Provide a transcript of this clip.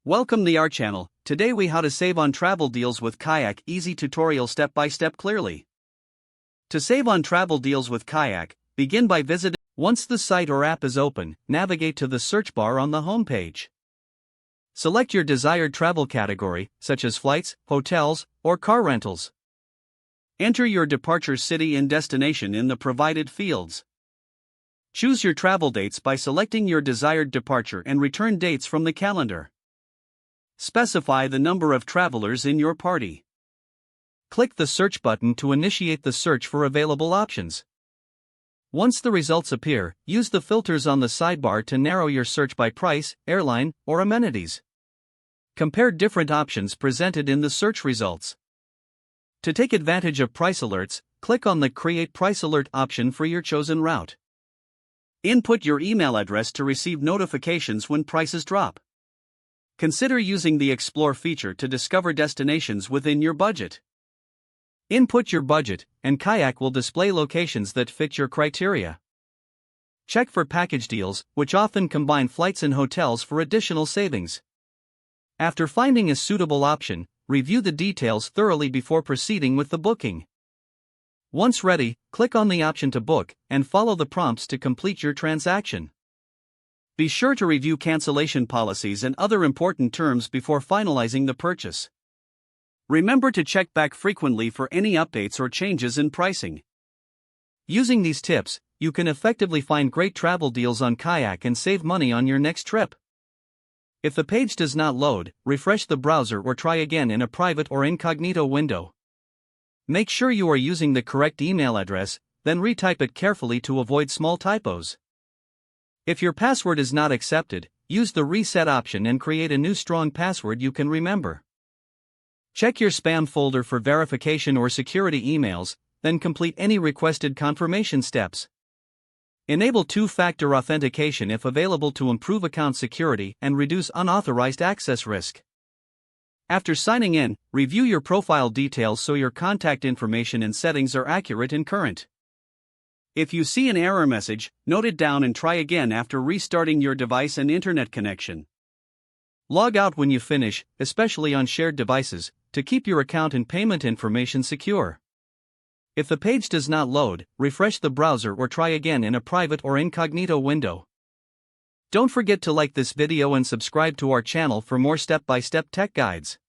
Welcome to our channel. Today we how to save on travel deals with Kayak, easy tutorial step by step clearly. To save on travel deals with Kayak, begin by visiting. Once the site or app is open, navigate to the search bar on the home page. Select your desired travel category, such as flights, hotels, or car rentals. Enter your departure city and destination in the provided fields. Choose your travel dates by selecting your desired departure and return dates from the calendar. Specify the number of travelers in your party. Click the search button to initiate the search for available options. Once the results appear, use the filters on the sidebar to narrow your search by price, airline, or amenities. Compare different options presented in the search results. To take advantage of price alerts, click on the Create Price Alert option for your chosen route. Input your email address to receive notifications when prices drop. Consider using the Explore feature to discover destinations within your budget. Input your budget, and Kayak will display locations that fit your criteria. Check for package deals, which often combine flights and hotels for additional savings. After finding a suitable option, review the details thoroughly before proceeding with the booking. Once ready, click on the option to book, and follow the prompts to complete your transaction. Be sure to review cancellation policies and other important terms before finalizing the purchase. Remember to check back frequently for any updates or changes in pricing. Using these tips, you can effectively find great travel deals on Kayak and save money on your next trip. If the page does not load, refresh the browser or try again in a private or incognito window. Make sure you are using the correct email address, then retype it carefully to avoid small typos. If your password is not accepted, use the reset option and create a new strong password you can remember. Check your spam folder for verification or security emails, then complete any requested confirmation steps. Enable two-factor authentication if available to improve account security and reduce unauthorized access risk. After signing in, review your profile details so your contact information and settings are accurate and current. If you see an error message, note it down and try again after restarting your device and internet connection. Log out when you finish, especially on shared devices, to keep your account and payment information secure. If the page does not load, refresh the browser or try again in a private or incognito window. Don't forget to like this video and subscribe to our channel for more step-by-step tech guides.